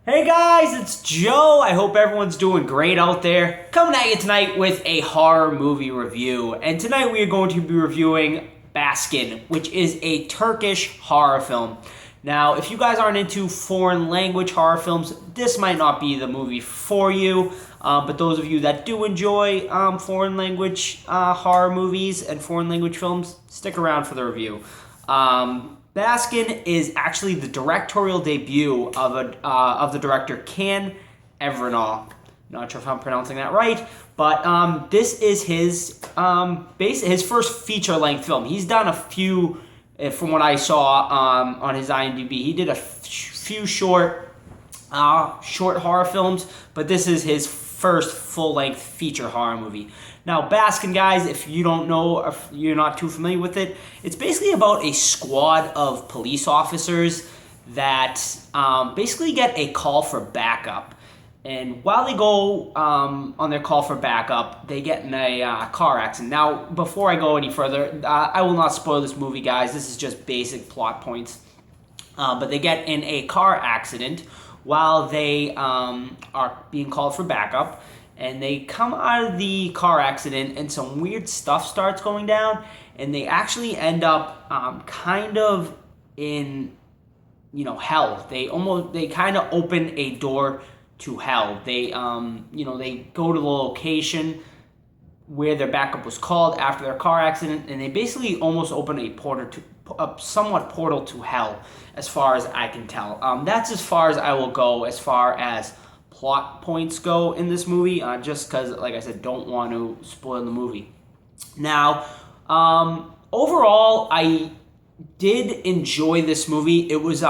Hey guys, it's Joe. I hope everyone's doing great out there. Coming at you tonight with a horror movie review. And tonight we are going to be reviewing Baskin, which is a Turkish horror film. Now, if you guys aren't into foreign language horror films, this might not be the movie for you. But those of you that do enjoy foreign language horror movies and foreign language films, stick around for the review. Baskin is actually the directorial debut of the director Can Evrenol. Not sure if I'm pronouncing that right, but this is his his first feature length film. He's done a few, from what I saw on his IMDb. He did a few short horror films, but this is his first full-length feature horror movie. Now, Baskin, guys, if you don't know, if you're not too familiar with it, it's basically about a squad of police officers that basically get a call for backup. And while they go on their call for backup, they get in a car accident. Now, before I go any further, I will not spoil this movie, guys. This is just basic plot points. But they get in a car accident while they are being called for backup. And they come out of the car accident and some weird stuff starts going down. And they actually end up kind of in, hell. They kind of open a door to hell. They, they go to the location where their backup was called after their car accident, and they basically almost open a somewhat portal to hell, as far as I can tell. That's as far as I will go as far as plot points go in this movie, just because, like I said, don't want to spoil the movie. Now, overall, I did enjoy this movie. It was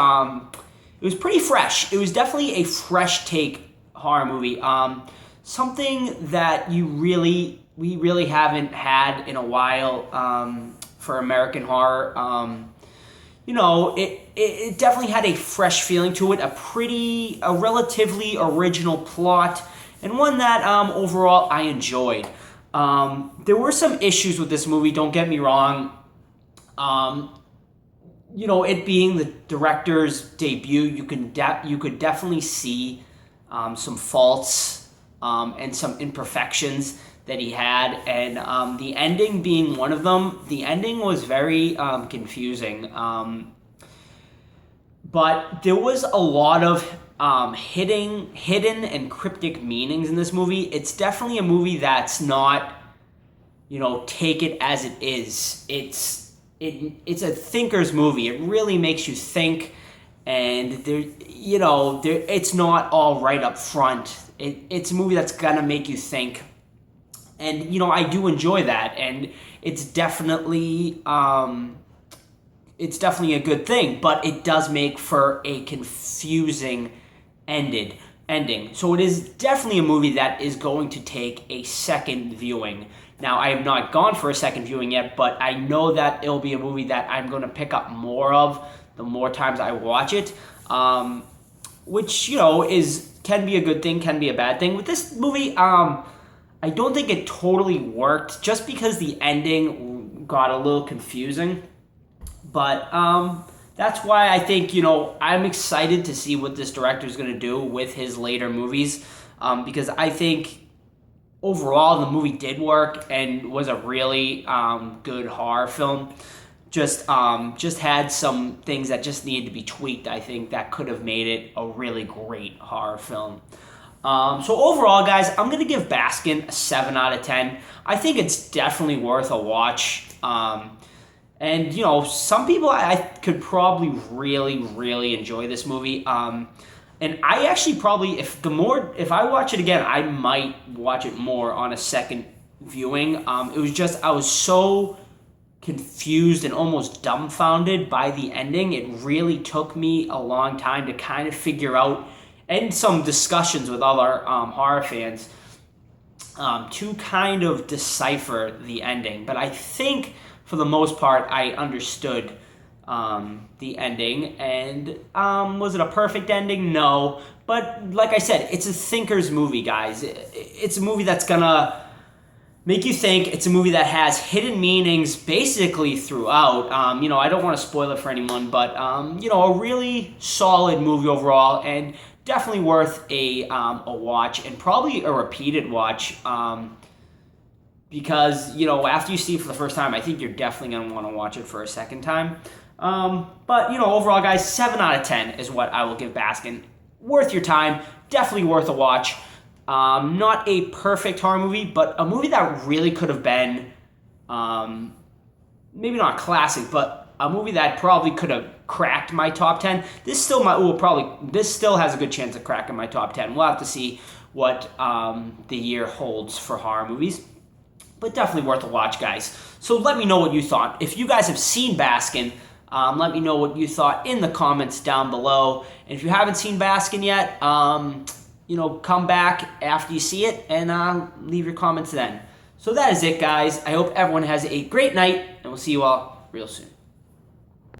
pretty fresh. It was definitely a fresh take horror movie. Something that we really haven't had in a while for American horror. It definitely had a fresh feeling to it, a relatively original plot, and one that overall I enjoyed. There were some issues with this movie, don't get me wrong. It being the director's debut, you could definitely see some faults and some imperfections that he had, and the ending being one of them. The ending was very confusing, but there was a lot of hidden and cryptic meanings in this movie. It's definitely a movie that's not, take it as it is. It's a thinker's movie. It really makes you think, and it's not all right up front. It's a movie that's gonna make you think. And, I do enjoy that, and it's definitely a good thing, but it does make for a confusing ending. So it is definitely a movie that is going to take a second viewing. Now, I have not gone for a second viewing yet, but I know that it'll be a movie that I'm going to pick up more of the more times I watch it, which, can be a good thing, can be a bad thing. With this movie, I don't think it totally worked, just because the ending got a little confusing. But that's why I think, I'm excited to see what this director is going to do with his later movies, because I think overall the movie did work and was a really good horror film. Just had some things that just needed to be tweaked, I think, that could have made it a really great horror film. So overall, guys, I'm going to give Baskin a 7 out of 10. I think it's definitely worth a watch. And, some people I could probably really, really enjoy this movie. And I actually probably, if I watch it again, I might watch it more on a second viewing. It was just, I was so confused and almost dumbfounded by the ending. It really took me a long time to kind of figure out, and some discussions with other horror fans, to kind of decipher the ending. But I think, for the most part, I understood the ending. And was it a perfect ending? No. But like I said, it's a thinker's movie, guys. It's a movie that's gonna make you think. It's a movie that has hidden meanings basically throughout. I don't want to spoil it for anyone, but a really solid movie overall, and definitely worth a watch, and probably a repeated watch. Because after you see it for the first time, I think you're definitely gonna want to watch it for a second time. But overall, guys, 7 out of 10 is what I will give Baskin. Worth your time, definitely worth a watch. Not a perfect horror movie, but a movie that really could have been, maybe not a classic, but a movie that probably could have cracked my top 10. This still has a good chance of cracking my top 10. We'll have to see what the year holds for horror movies. But definitely worth a watch, guys. So let me know what you thought. If you guys have seen Baskin, let me know what you thought in the comments down below. And if you haven't seen Baskin yet, come back after you see it and leave your comments then. So that is it, guys. I hope everyone has a great night, and we'll see you all real soon.